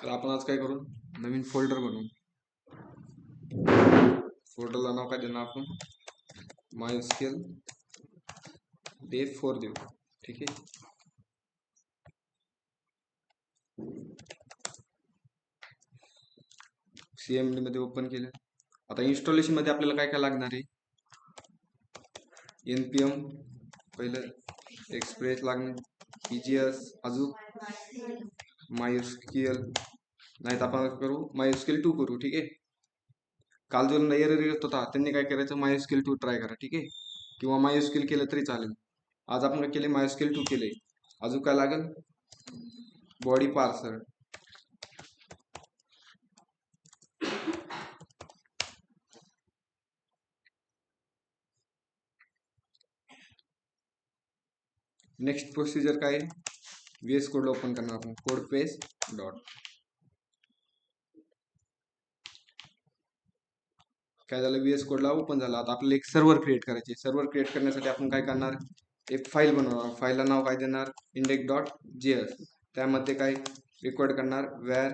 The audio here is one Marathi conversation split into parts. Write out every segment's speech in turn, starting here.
तर आपण आज काय करू, नवीन फोल्डर बनवू. फोल्डरला नाव काय देणार आपण, MySQL dev4 देऊ. ठीक आहे. CMD मध्ये ओपन केलं. आता इन्स्टॉलेशन मध्ये आपल्याला काय काय लागणार आहे, npm पहिलं, एक्सप्रेस लागणार, EGS, अजून MySQL, नाही तर आपण करू MySQL 2 करू. ठीक आहे. काल जो एरर येत होता त्यांनी काय करायचं, MySQL 2 ट्राय करा. ठीक आहे. किंवा MySQL केलं तरी चालेल. आज आपण काय केले, MySQL 2 केले. अजून काय लागेल, बॉडी पार्सर. नेक्स्ट प्रोसिजर काय, VS कोड ओपन करणार आपण, कोड पेस्ट डॉट. काय झालं, VS कोडला ओपन झाला. आता आपल्याला एक सर्व्हर क्रिएट करायचे. सर्व्हर क्रिएट करण्यासाठी आपण काय करणार, एक फाईल बनवणार. फाईलला नाव काय देणार, index.js. त्यामध्ये काय रेकॉर्ड करणार, where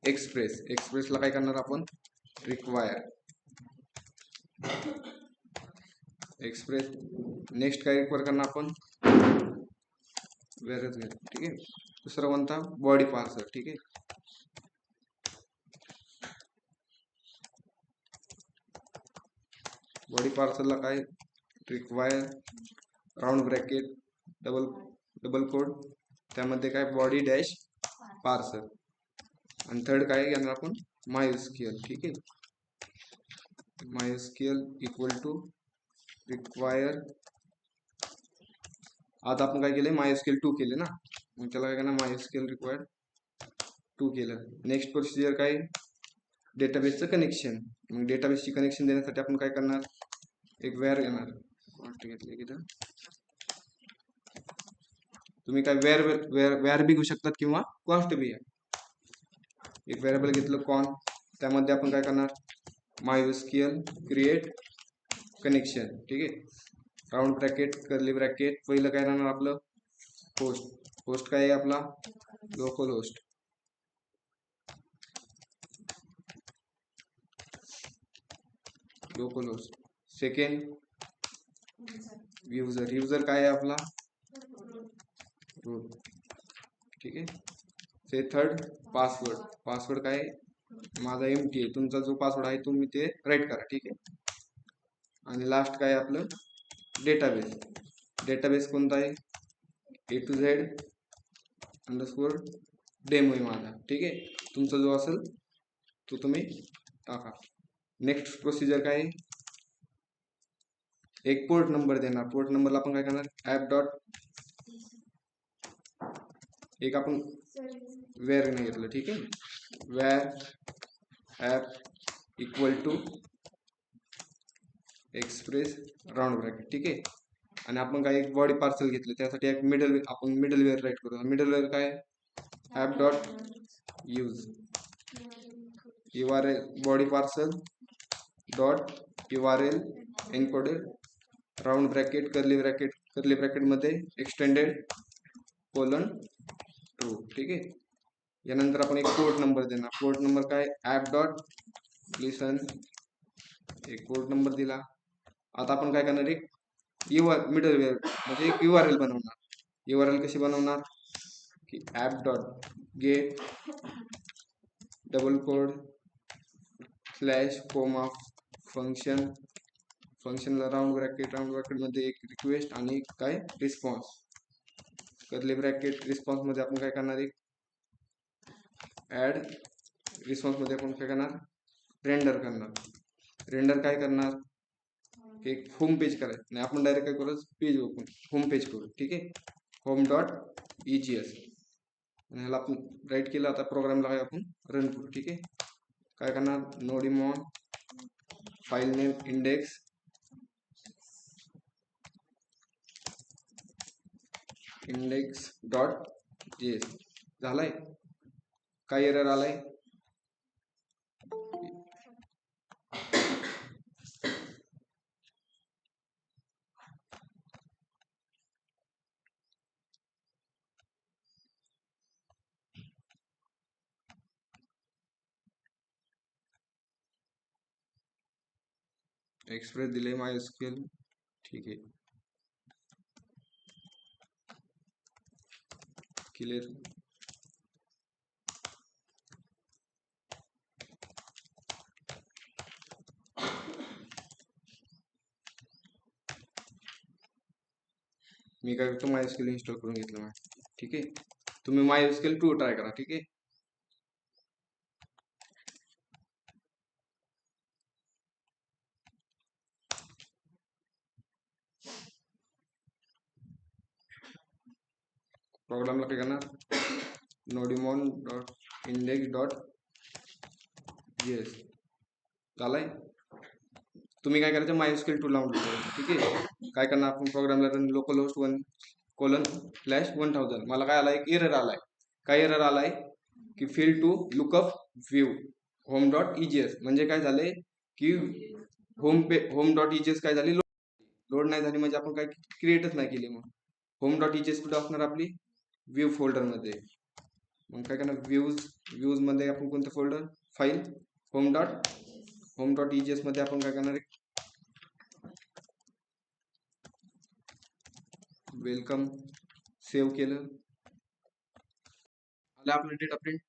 एक्सप्रेस. एक्सप्रेसला काय करणार आपण, रिक्वायर एक्सप्रेस. नेक्स्ट काय रिक्वायर करणार आपण, वेअरच घ्या. ठीक आहे. दुसरा कोणता, बॉडी पार्सर. ठीक आहे. बॉडी पार्सरला काय, require round bracket double code, त्यामध्ये काय बॉडी डॅश पार्सर. आणि थर्ड काय घेणार आपण, MySQL. ठीक आहे. MySQL equal to require. आता आपण काय केले, MySQL 2 केले ना, मग त्याला काय करणार, MySQL रिक्वायर्ड 2 केलं. नेक्स्ट प्रोसिजर काय, डेटाबेसचं कनेक्शन. मग डेटाबेसची कनेक्शन देण्यासाठी आपण काय करणार, एक वेअर घेणार. घेतले की तुम्ही काय वेअर बी घेऊ शकतात किंवा कॉन्स्ट बी. एक व्हेरिएबल घेतलं कॉन, त्यामध्ये आपण काय करणार, MySQL क्रिएट कनेक्शन. ठीक आहे. राऊंड ब्रॅकेट कर्ली ब्रॅकेट, पहिलं काय राहणार आपलं, होस्ट. होस्ट काय आहे आपला, local host. Local host. Second user. User काय आहे आपला, रूट. ठीक आहे. ते थर्ड पासवर्ड. पासवर्ड काय, माझा एम्प्टी आहे. तुमचा जो पासवर्ड आहे तुम्ही ते राईट करा. ठीक आहे. आणि लास्ट काय आपलं, डेटाबेस. डेटाबेस कोणता आहे, A to Z underscore demo आहे माझा. ठीक आहे. तुमचा जो असेल तो तुम्ही टाका. नेक्स्ट प्रोसिजर काय, एक पोर्ट नंबर देणार. पोर्ट नंबरला आपण काय करणार, ऍप डॉट, एक आपण वेअर नाही घेतलं. ठीक आहे. Var app equal to express round bracket. ठीक आहे. आणि आपण काय एक बॉडी पार्सल घेतलं, त्यासाठी एक आपण मिडल वेअर राईट करू. मिडल वेअर काय, app dot use URL body parcel dot URL encoded round bracket curly bracket मध्ये एक्सटेंडेड कोलन ट्रू. ठीक आहे. यानंतर आपण एक पोर्ट नंबर देणार. पोर्ट नंबर काय, ऍप डॉट लिसन. एक पोर्ट नंबर दिला. आता आपण काय करणार, एक मिडल वेअर म्हणजे एक URL बनवणार. URL कशी बनवणार, की app dot get double code slash comma function. फंक्शनला राऊंड ब्रॅकेट मध्ये एक रिक्वेस्ट आणि काय रिस्पॉन्स कर्ली ब्रॅकेट. रिस्पॉन्स मध्ये आपण काय करणार, एक ऍड. रिस्पॉन्स मध्ये आपण काय करणार, रेंडर करणार. रेंडर काय करणार, एक होम पेज करायचं नाही, आपण डायरेक्ट काय करू, पेज ओपन होम पेज करू. ठीक आहे. Home dot EGS. आणि ह्याला आपण राईट केलं. आता प्रोग्रामला काय आपण रन करू. ठीक आहे. काय करणार, nodemon file name index dot JS. झालाय. काय एरर आलाय, एक्सप्रेस दिले MySQL, ठीक आहे, क्लिअर. मी काय करतो, MySQL इन्स्टॉल करून घेतलं. ठीक आहे, तुम्ही MySQL 2 ट्राय करा. ठीक आहे, प्रोग्रामला काय करणार, nodemon dot index dot js झालाय. तुम्ही काय करायचं, MySQL 2 लावून ठेवायचं. ठीक आहे, काय करणार आपण, प्रोग्रामला रन localhost 1:1000. मला काय आलाय, एक एरर आलाय. काय एरर आलाय की fail to lookup view home dot EGS. म्हणजे काय झालंय की होम डॉट EGS काय झाली, लोड नाही झाली, म्हणजे आपण काय क्रिएटच नाही केली. मग होम डॉट EGS कुठे असणार, आपली व्ह्यू फोल्डर मध्ये. मग काय करणार, व्ह्यूज मध्ये आपण कोणतं folder, file home dot EGS मध्ये आपण काय करणार, वेलकम सेव्ह केलं, आलं आपलं डेटा प्रिंट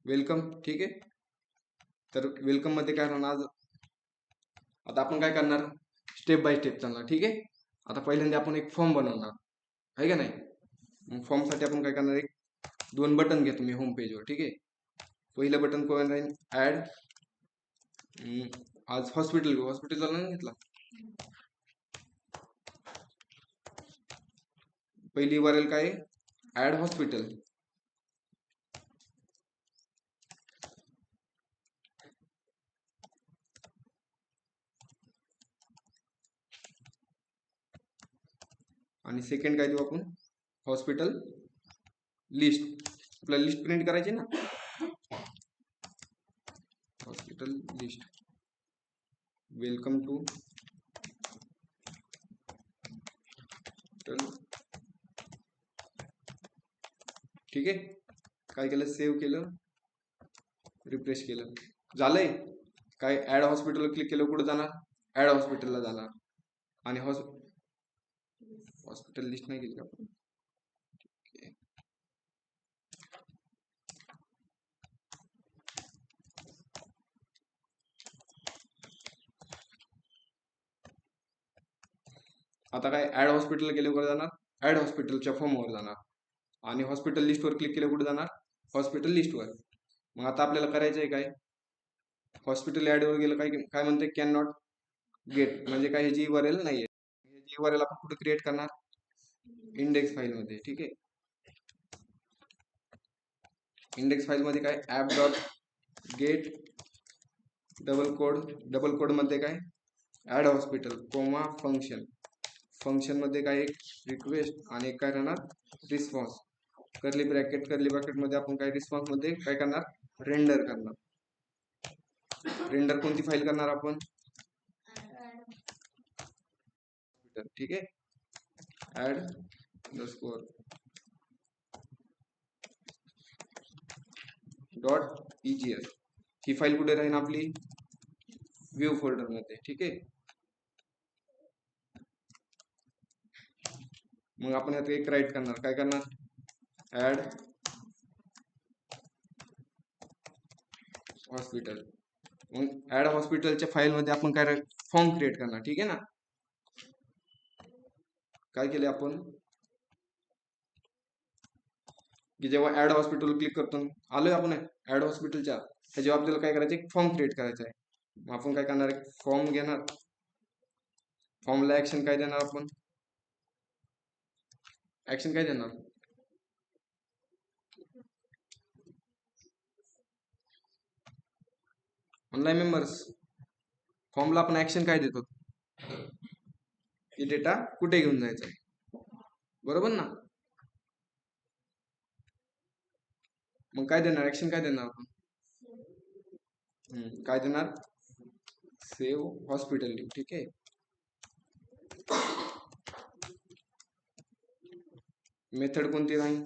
वेलकम. ठीक आहे, तर वेलकम मध्ये काय राहणार, आता आपण काय करणार, स्टेप बाय स्टेप चालणार. ठीक आहे, आता पहिल्यांदा आपण एक फॉर्म बनवणार आहे का नाही. मग फॉर्म साठी आपण काय करणार, एक 2 बटन घेतो मी होम पेजवर. ठीक आहे, पहिलं बटन कोण राहील, ऍड. आज हॉस्पिटलचा नाही घेतला, पहिली URL काय, ऍड हॉस्पिटल. आणि सेकंड काय देऊ आपण, हॉस्पिटल लिस्ट. आपल्याला लिस्ट प्रिंट करायची ना, हॉस्पिटल लिस्ट, वेलकम टू. ठीक आहे, काय केलं, सेव्ह केलं, रिफ्रेश केलं, झालंय. काय ऍड हॉस्पिटल क्लिक केलं, कुठे जाणार, ऍड हॉस्पिटलला जाणार. आणि हॉस्पिटल लिस्ट नाही केली का आपण, आता काय ऍड हॉस्पिटल केलं, कुठे जाणार, ऍड हॉस्पिटलच्या फॉर्मवर जाणार. आणि हॉस्पिटल लिस्टवर क्लिक केलं, कुठे जाणार, हॉस्पिटल लिस्टवर. मग आता आपल्याला करायचं आहे काय, हॉस्पिटल ऍडवर गेलं, काय काय म्हणते, कॅन नॉट गेट. म्हणजे काय, ह्याची URL नाहीये. ह्याची URL आपण कुठे क्रिएट करणार, इंडेक्स फाईल मध्ये. ठीक आहे, इंडेक्स फाईल मध्ये काय, app dot get double code मध्ये काय, ऍड हॉस्पिटल कोमा फंक्शन मध्ये काय, एक रिक्वेस्ट आणि एक काय राहणार, रिस्पॉन्स. कर्ली ब्रॅकेट मध्ये आपण काय, रिस्पॉन्स मध्ये काय करणार, रेंडर करणार. रेंडर कोणती फाईल करणार आपण, ठीक आहे, ऍड .EGS. ही फाईल कुठे राहील, आपली व्ह्यू फोल्डर मध्ये. ठीक आहे, मग आपण यात एक राईट करणार, काय करणार, ऍड हॉस्पिटल. मग ऍड हॉस्पिटलच्या फाईल मध्ये आपण काय, फॉर्म क्रिएट करणार. ठीक आहे ना, काय केले आपण, की जेव्हा ऍड हॉस्पिटल क्लिक करतो, आलोय आपण ऍड हॉस्पिटलच्या, जेव्हा आपल्याला काय करायचं, एक फॉर्म क्रिएट करायचा आहे. मग आपण काय करणार, एक फॉर्म घेणार, फॉर्मला ऍक्शन काय देणार, आपण ऍक्शन काय देणार, ऑनलाईन मेंबर्स. फॉर्मला आपण ऍक्शन काय देतो, की डेटा कुठे घेऊन जायचा आहे, बरोबर ना. मग काय देणार, ऍक्शन काय देणार आपण, काय देणार, सेव्ह हॉस्पिटल. ठीक आहे, मेथड कोणती राहील,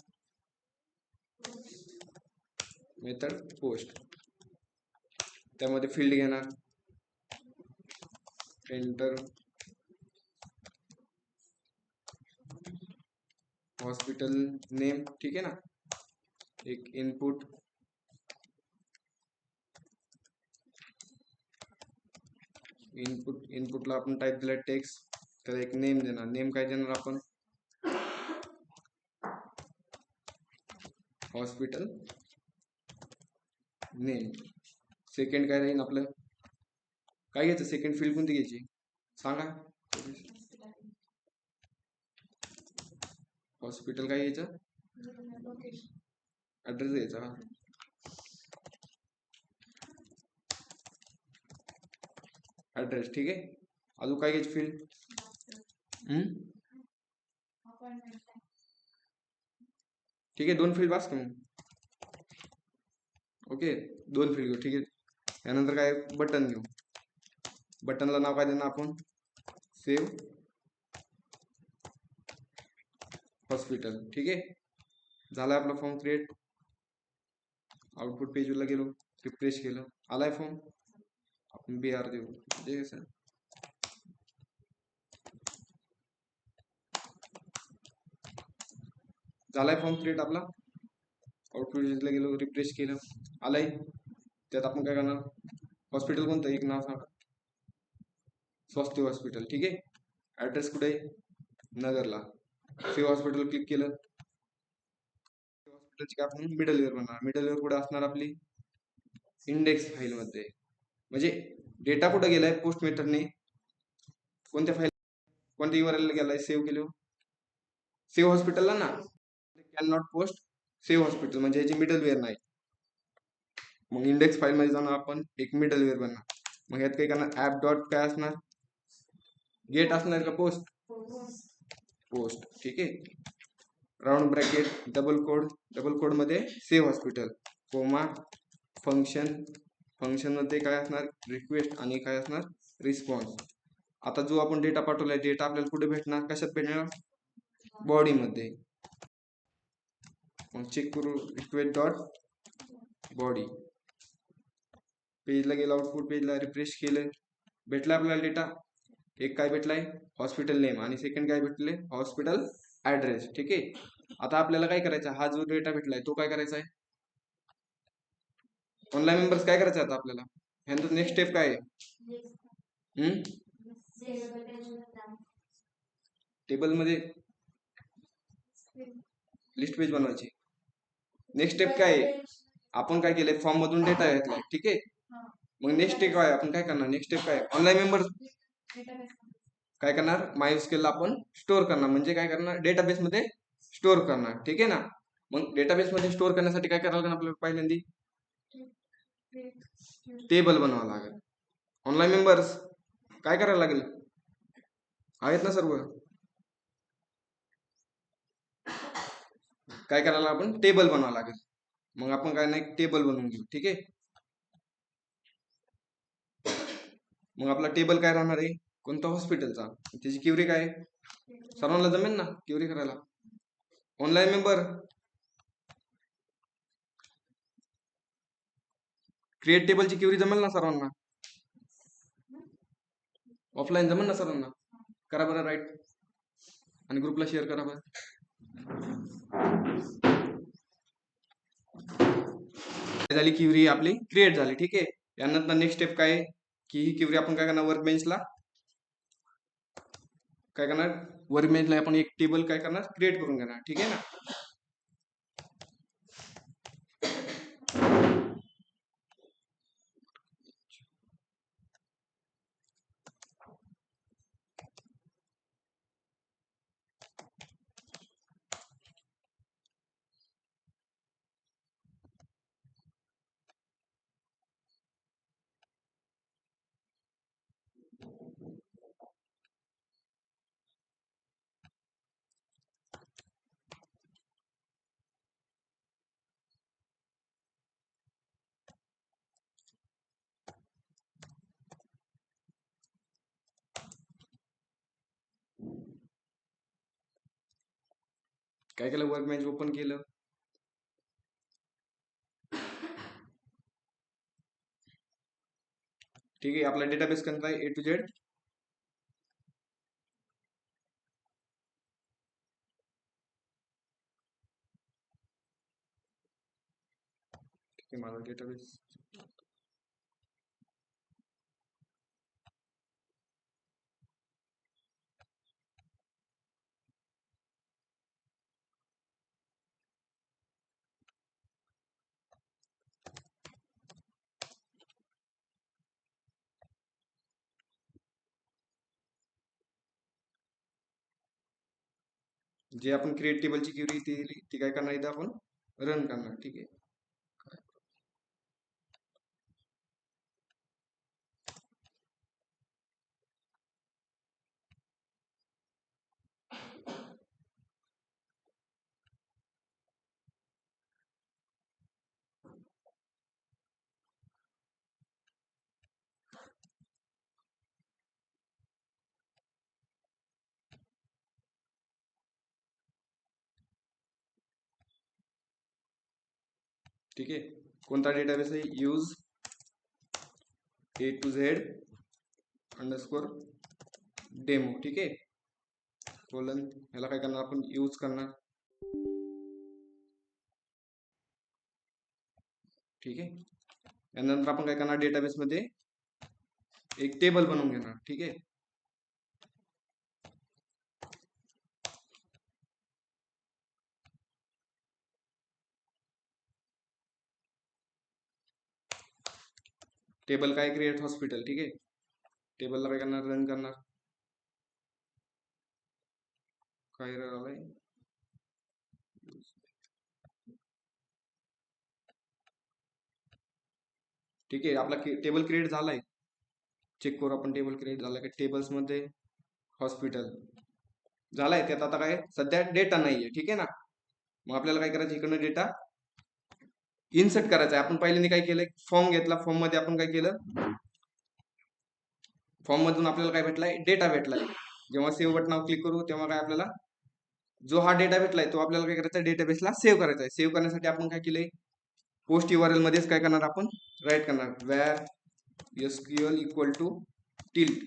मेथड पोस्ट. त्यामध्ये फील्ड घेणार, एंटर हॉस्पिटल नेम, ठीक आहे ना. एक इनपुटला आपण टाईप दिला टेक्स्ट, तर एक नेम देणार. नेम काय देणार आपण, हॉस्पिटल नेम. सेकंड काय राहील आपलं, काय घ्यायचं सेकंड फील्ड कोणती घ्यायची सांगा. हॉस्पिटल काय घ्यायचं, ऍड्रेस द्यायचा. ऍड्रेस, ठीक आहे. अजून काय घ्यायची फील्ड, ठीक आहे. 2 फील्ड बस का मग, ओके 2 फील्ड घेऊ, ठीक आहे. यानंतर काय बटन घेऊ. बटनला नाव काय देणार आपण, सेव्ह हॉस्पिटल, ठीक आहे. झाला आपला फॉर्म क्रिएट. आउटपुट पेजला गेलो, रिफ्रेश केलं, आलाय फॉर्म. आपण BR देऊ, ठीक आहे सर. झालाय फॉर्म क्रिएट आपला. आउटपुट पेजला गेलो, रिफ्रेश केलं, आलाय. त्यात आपण काय करणार, हॉस्पिटल कोणतं, एक नाव सांगा, स्वस्ती हॉस्पिटल, ठीक आहे. ऍड्रेस कुठे आहे, नगरला. सेव्ह हॉस्पिटल क्लिक केलं. हॉस्पिटलची आपण मिडल वेअर बनणार. मिडल वेअर कुठे असणार, आपली इंडेक्स फाईल मध्ये. म्हणजे डेटा कुठे गेलाय, पोस्ट मेथडने कोणत्या फाईल, कोणत्या URL गेलाय, सेव्ह केलो, सेव्ह हॉस्पिटलला ना. Can not post save hospital म्हणजे याची मिडल वेअर नाही. मग इंडेक्स फाईल मध्ये जाणार, आपण एक मिडल वेअर बनणार. मग यात काय करणार, ऍप डॉट काय असणार, गेट असणार का पोस्ट, पोस्ट, ठीक आहे. राऊंड ब्रॅकेट डबल कोड मध्ये सेव्ह हॉस्पिटल, कोमा फंक्शन मध्ये काय असणार, रिक्वेस्ट आणि काय असणार, रिस्पॉन्स. आता जो आपण डेटा पाठवलाय, डेटा आपल्याला कुठे भेटणार, कशात भेटणार, बॉडी मध्ये. मग चेक करू, रिक्वेस्ट डॉट बॉडी. पेजला गेला, आउटपुट पेजला रिफ्रेश केलं, भेटला आपल्याला डेटा. एक काय भेटलाय, हॉस्पिटल नेम, आणि सेकंड काय भेटले, हॉस्पिटल ऍड्रेस, ठीक आहे. आता आपल्याला काय करायचं, हा जो डेटा भेटलाय तो काय करायचा आहे, ऑनलाईन मेंबर्स काय करायचं आता आपल्याला. ह्यानंतर नेक्स्ट स्टेप काय आहे, टेबल मध्ये लिस्ट पेज बनवायची. नेक्स्ट स्टेप काय आहे, आपण काय केलंय, फॉर्म मधून डेटा घेतलाय, ठीक आहे. मग नेक्स्ट स्टेप काय, आपण काय करणार, नेक्स्ट स्टेप काय, ऑनलाईन मेंबर काय करणार, MySQL आपण स्टोअर करणार. म्हणजे काय करणार, डेटाबेस मध्ये स्टोअर करणार, ठीक आहे ना. मग डेटाबेस मध्ये स्टोअर करण्यासाठी काय करावं लागेल आपल्याला, पहिल्यांदा टेबल बनवावं लागेल. ऑनलाईन मेंबर्स काय करायला लागेल, आहेत ना सर्व, काय करायला, आपण टेबल बनवावं लागेल. मग आपण काय नाही, टेबल बनवून घेऊ, ठीक आहे. मग आपला टेबल काय राहणार आहे, कोणता, हॉस्पिटलचा. त्याची क्युरी काय, सर्वांना जमेल ना क्युरी करायला. ऑनलाईन मेंबर क्रिएट टेबलची क्युरी जमेल ना सर्वांना, ऑफलाईन जमेल ना सर्वांना. करा बरं राईट, आणि ग्रुपला शेअर करा बरं. झाली क्युरी आपली क्रिएट झाली, ठीक आहे. यानंतर नेक्स्ट स्टेप काय आहे, की ही क्युरी आपण काय करणार, वर्क बेंचला काय करणार, वर्क बेंचला आपण एक टेबल काय करणार, क्रिएट करून घेणार, ठीक आहे ना. काय केलं, वर्क बेंच ओपन केलं, ठीक आहे. आपला डेटाबेस कोणता आहे, A to Z हे माझा डेटाबेस. जे आपण क्रिएट टेबलची क्वेरी ती काय करणार इथं आपण रन करणार. ठीक आहे. ठीक आहे. कोणता डेटाबेस आहे? Use A to Z _demo. ठीक आहे. कोलन याला काय करणार आपण यूज करणार. ठीक आहे. यानंतर आपण काय करणार डेटाबेस मध्ये एक टेबल बनवून घेणार. ठीक आहे. टेबल काय क्रिएट हॉस्पिटल. ठीक आहे. टेबलला काय करणार रन करणार. काय आलाय ठीक आहे. आपला टेबल क्रिएट झालाय. चेक करू आपण टेबल क्रिएट झाला का. टेबल्स मध्ये हॉस्पिटल झालाय. त्यात आता काय सध्या डेटा नाहीये. ठीक आहे ना. मग आपल्याला काय करायचं इकडनं डेटा इन्सर्ट करायचा आहे. आपण पहिल्यांदा काय केलंय फॉर्म घेतला. फॉर्म मध्ये आपण काय केलं फॉर्म मधून आपल्याला काय भेटलाय डेटा भेटलाय. जेव्हा सेव्ह बटनावर क्लिक करू तेव्हा काय आपल्याला जो हा डेटा भेटलाय तो आपल्याला काय करायचा डेटाबेसला सेव्ह करायचा आहे. सेव्ह करण्यासाठी आपण काय केलंय पोस्ट URL मध्येच काय करणार आपण राईट करणार where SQL equal to tilt.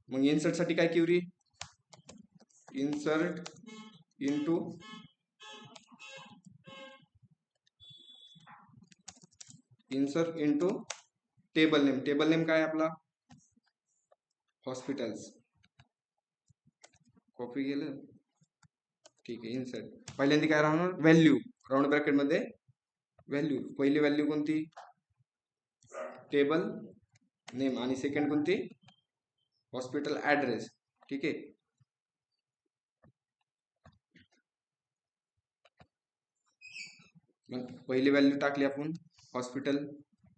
मग इन्सर्ट साठी काय query insert into table name. Table name काय आपला हॉस्पिटल्स. कॉपी केलं. ठीक आहे. इन्सर्ट पहिल्यांदा काय राहणार व्हॅल्यू राऊंड ब्रॅकेट मध्ये व्हॅल्यू. पहिली व्हॅल्यू कोणती टेबल नेम आणि सेकंड कोणती हॉस्पिटल ऍड्रेस. ठीक आहे. मग पहिली व्हॅल्यू टाकली आपण हॉस्पिटल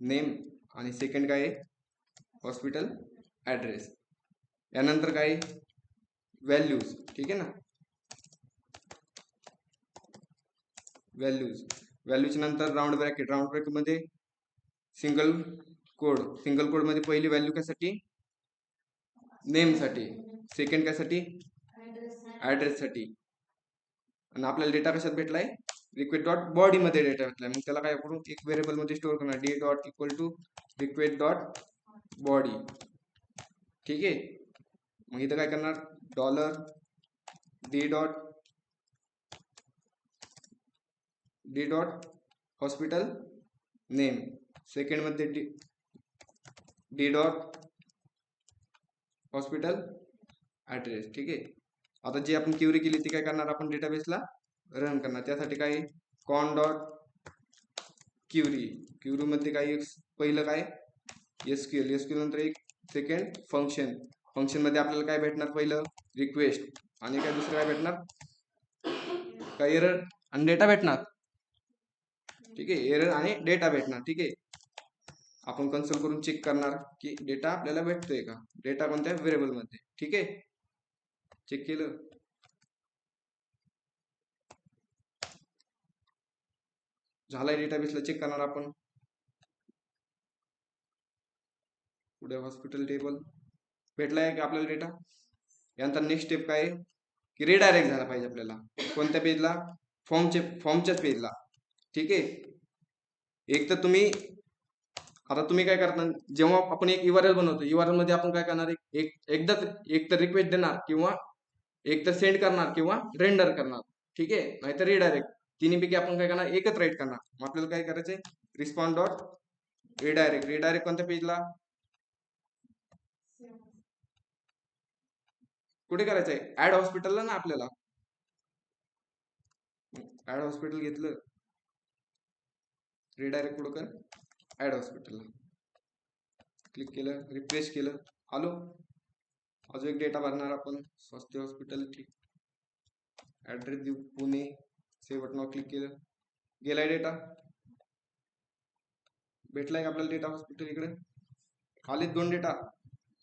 नेम आणि सेकंड काय हॉस्पिटल ऍड्रेस. यानंतर काय व्हॅल्यूज. ठीक आहे ना. व्हॅल्यूज नंतर राऊंड ब्रॅकेट. राऊंड ब्रॅकेट मध्ये सिंगल कोड मध्ये पहिली व्हॅल्यू कशासाठी नेम साठी. सेकंड कशासाठी ऍड्रेस साठी. आणि आपल्याला डेटा कशात भेटलाय रिक्वेस्ट डॉट बॉडी मध्ये डेटा भेटलाय. मग त्याला काय करू एक व्हेरिएबल मध्ये स्टोअर करणार D dot equal to request dot body. ठीक आहे. मग इथं काय करणार D dot hospital name. Second मध्ये डी डॉट हॉस्पिटल ऍड्रेस. ठीक आहे. आता जी आपण क्वेरी केली ती काय करणार आपण डेटाबेसला रन करणार. त्यासाठी काय कॉन डॉट क्वेरी मध्ये काय पहिलं काय SQL नंतर एक सेकंड फंक्शन मध्ये आपल्याला काय भेटणार पहिलं रिक्वेस्ट आणि काय दुसरं काय भेटणार काय एरर आणि डेटा भेटणार. ठीक आहे. एरर आणि डेटा भेटणार. ठीक आहे. आपण कन्सोल करून चेक करणार की डेटा आपल्याला भेटतोय का. डेटा कोणत्या व्हेरिएबल मध्ये. ठीक आहे. चेक केलं. झालाय डेटाबेसला चेक करणार आपण. पुढे हॉस्पिटल टेबल भेटलाय का आपल्याला डेटा. यानंतर नेक्स्ट स्टेप काय की रिडायरेक्ट झाला पाहिजे आपल्याला कोणत्या पेजला फॉर्मच्याच पेजला. ठीक आहे. एक तर तुम्ही काय करता जेव्हा आपण एक URL बनवतो URL मध्ये आपण काय करणार एक तर रिक्वेस्ट देणार किंवा एक तर सेंड करणार किंवा रेंडर करणार. ठीक आहे. नाहीतर रिडायरेक्ट तिन्हीपैकी आपण काय करणार एकच राईट करणार. मग आपल्याला काय करायचंय रिस्पॉन्स डॉट रिडायरेक्ट. रिडायरेक्ट कोणत्या पेजला, कुठे करायचंय, ऍड हॉस्पिटलला ना आपल्याला. ऍड हॉस्पिटल घेतलं, रिडायरेक्ट कुठं कर, ऍड हॉस्पिटलला क्लिक केलं, रिफ्रेश केलं, आलो. अजून एक डेटा भरणार आपण, स्वस्ती हॉस्पिटल. ठीक, ऍड्रेस देऊ पुणे, सेव्ह बटनावर क्लिक केलं, गेलाय डेटा, भेटलाय का आपल्याला डेटा हॉस्पिटल. इकडे आले 2 डेटा,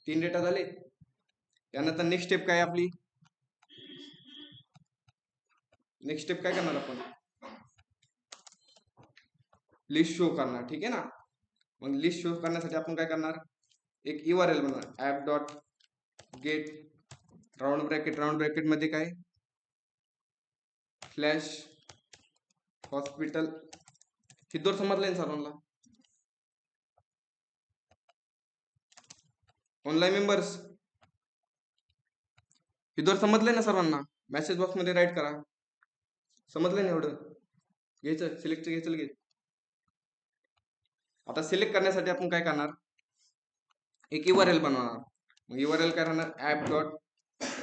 3 डेटा झाले. यानंतर नेक्स्ट स्टेप काय आपली, नेक्स्ट स्टेप काय करणार आपण, लिस्ट शो करणार. ठीक आहे ना. मग लिस्ट शो करण्यासाठी आपण काय करणार, एक URL बनवणार, app dot gate round bracket, round bracket मध्ये काय, फ्लॅश हॉस्पिटल. हिदोर समजलंय सर्वांना, ऑनलाईन मेंबर्स हिदोर समजलंय ना सर्वांना, मेसेज बॉक्स मध्ये राईट करा. समजलंय ना एवढं, घ्यायचं सिलेक्ट घ्यायचं लगेच. आता सिलेक्ट करण्यासाठी आपण काय करणार, एक URL बनवणार. मग URL काय राहणार, app dot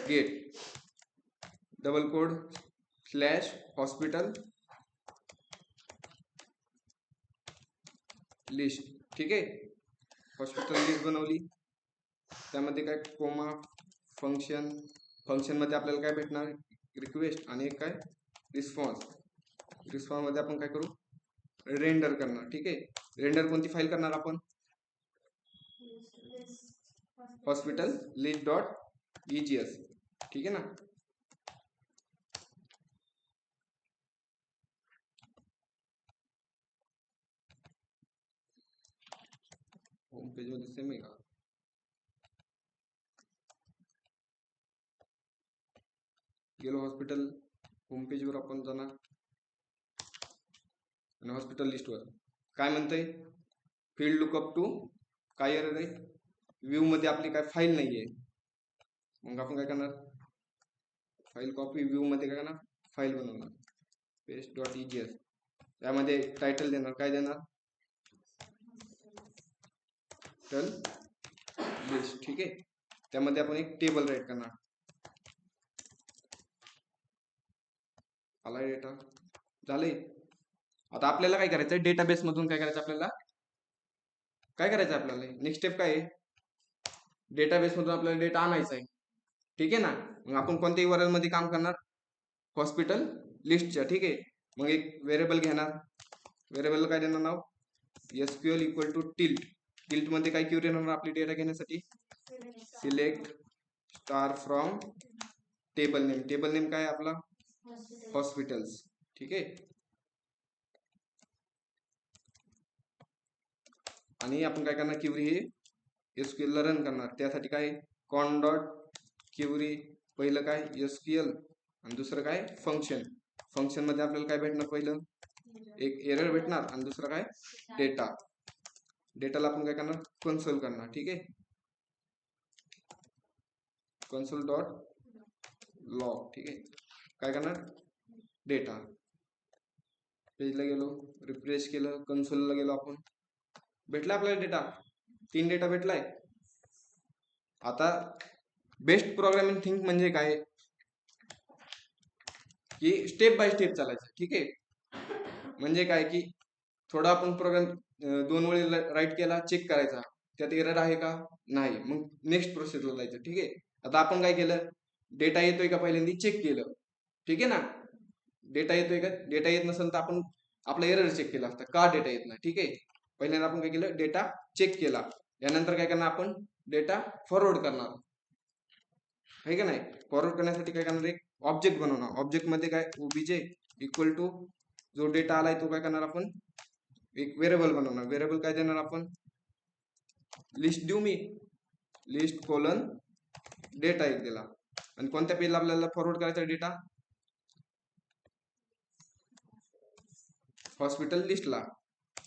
get double code slash hospital list. ठीक आहे, हॉस्पिटल लिस्ट बनवली. त्यामध्ये काय, कोमा फंक्शन, फंक्शन मध्ये आपल्याला काय भेटणार, रिक्वेस्ट आणि एक काय रिस्पॉन्स. रिस्पॉन्स मध्ये आपण काय करू, रेंडर करणार. ठीक आहे, रेंडर कोणती फाईल करणार आपण, हॉस्पिटल लिस्ट डॉट EGS. ठीक आहे ना. होम पेज मध्ये सेम आहे का, गेलो हॉस्पिटल होम पेज वर आपण जाणार आणि हॉस्पिटल लिस्ट वर काय म्हणतंय, फील्ड लुकअप टू, काय एरर आहे, व्ह्यू मध्ये आपली काय फाईल नाहीये. मग आपण काय करणार, फाईल कॉपी, व्ह्यू मध्ये काय करणार, फाईल बनवणार, पेस्ट डॉट EGS. त्यामध्ये टायटल देणार, काय देणार, टल लिस्ट. ठीक आहे, त्यामध्ये आपण एक टेबल राईट करणार. आला डेटा, झाले. आता आपल्याला काय करायचंय, डेटाबेस मधून काय करायचं, आपल्याला काय करायचं, आपल्याला नेक्स्ट स्टेप काय आहे, डेटाबेस मधून आपल्याला डेटा आणायचा आहे. ठीक आहे ना. मग आपण कोणत्या URL मध्ये काम करणार, हॉस्पिटल लिस्टच्या. ठीक आहे, मग एक व्हेरिएबल घेणार, व्हेरिएबल काय देणार नाव, SQL equal to tilt. Tilt मध्ये काय क्वेरी येणार आपली डेटा घेण्यासाठी, select star from table name. Table name काय आपला, हॉस्पिटल्स. ठीक आहे, आणि आपण काय करणार, क्वेरी हे SQL ला रन करणार. त्यासाठी काय, कॉन डॉट क्वेरी, पहिलं काय SQL आणि दुसरं काय फंक्शन. फंक्शन मध्ये आपल्याला काय भेटणार, पहिलं एक एरर भेटणार आणि दुसरं काय डेटा. डेटाला आपण काय करणार, कन्सोल करणार. ठीक आहे, कन्सोल डॉट लॉग. ठीक आहे, काय करणार, डेटा. पेजला गेलो, रिफ्रेश केलं, कन्सोलला गेलो आपण, भेटला आपल्याला डेटा, 3 डेटा भेटलाय. आता बेस्ट प्रोग्रामिंग थिंक म्हणजे काय, की स्टेप बाय स्टेप चालायचं. ठीक आहे, म्हणजे काय की थोडा आपण प्रोग्राम 2 वेळी राईट केला, चेक करायचा त्यात एरर आहे का नाही, मग नेक्स्ट प्रोसेसला जायचं. ठीक आहे, आता आपण काय केलं, डेटा येतोय का पहिल्यांदा चेक केलं. ठीक आहे ना, डेटा येतोय का, डेटा येत नसेल तर आपण आपला एरर चेक केला असता, का डेटा येत नाही. ठीक आहे, पहिल्यांदा आपण काय केलं, डेटा चेक केला. यानंतर काय करणार, आपण डेटा फॉरवर्ड करणार आहे का नाही. फॉरवर्ड करण्यासाठी काय करणार, एक ऑब्जेक्ट बनवणार. ऑब्जेक्ट मध्ये काय, OBJ इक्वल टू जो डेटा आलाय तो काय करणार, आपण एक व्हेरिएबल बनवणार. व्हेरिएबल काय देणार आपण, लिस्ट देऊ मी, लिस्ट कोलन डेटा एक दिला. आणि कोणत्या पेजला आपल्याला फॉरवर्ड करायचा डेटा, हॉस्पिटल लिस्टला.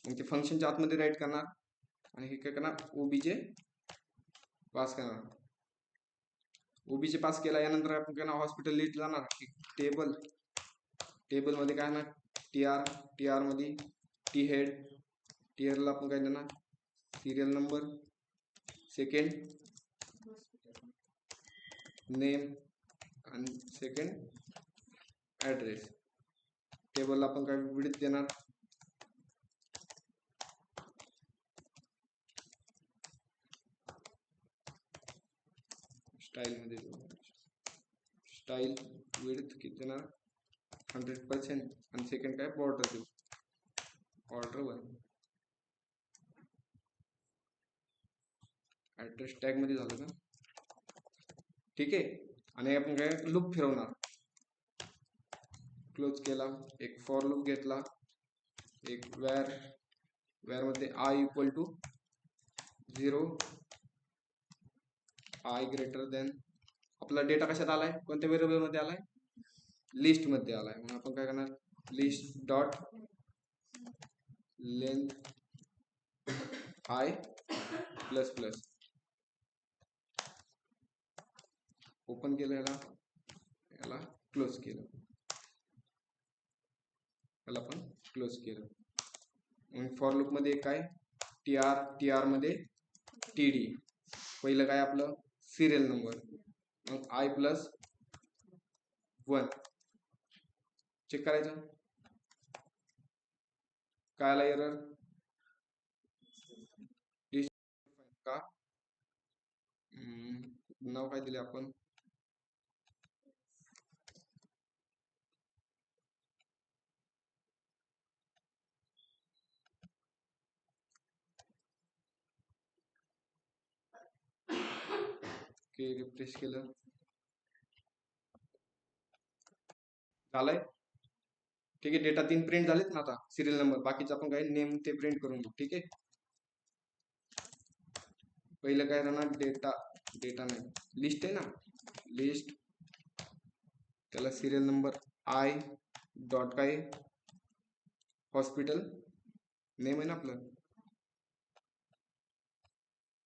मग ते फंक्शनच्या आतमध्ये राईट करणार आणि हे काय करणार, OBJ पास करणार. OBJ पास केला, यानंतर आपण काय करणार, हॉस्पिटल लिस्ट जाणार, टेबल मध्ये काय ना TR मध्ये T हेड टिअरला आपण काय देणार, सिरियल नंबर, सेकंड नेम आणि सेकंड ॲड्रेस. टेबलला आपण काय विड्थ देणार, स्टाईलमध्ये स्टाईल विड्थ किती देणार 100% आणि सेकंड काय बॉर्डर देऊ, बॉर्डर 1. ॲड्रेस टॅग मध्ये झालं का, ठीक आहे. आणि आपण काय लूप फिरवणार, क्लोज केला, एक फॉर लूप घेतला, एक वॅर मध्ये I equal to 0, I greater than, आपला डेटा कशात आलाय, कोणत्या व्हेरिएबल मध्ये आलाय, लिस्ट मध्ये आलाय. मग आपण काय करणार, list dot length I plus plus, open केलं, याला क्लोज केलं, याला पण क्लोज केलं. मग फॉर लूप मध्ये काय, टी आर मध्ये टी डी, पहिलं काय आपलं सिरियल नंबर, मग आय प्लस 1 चेक करायचं, काय आला एरर, का नाव काय दिले आपण, रिफ्रेश केलं, झालंय, ठीक आहे. डेटा 3 प्रिंट झालेत ना आता, सिरियल नंबर, बाकीचं आपण काय नेम ते प्रिंट करून घेऊ, ठीक आहे. पहिलं काय राहणार, डेटा नाही, लिस्ट आहे ना, लिस्ट, त्याला सिरियल नंबर आय डॉट काय, हॉस्पिटल नेम आहे ना आपलं,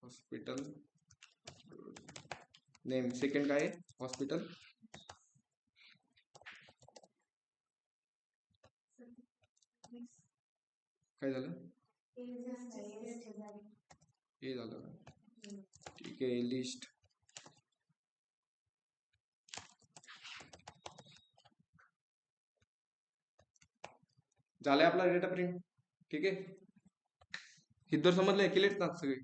हॉस्पिटल नेम, सेकंड काय हॉस्पिटल, काय झालं, हे झालं, ठीक आहे. लिस्ट झालाय आपला डेटा प्रिंट, ठीक आहे. इथं समजलंय, क्लिअर ना सगळे.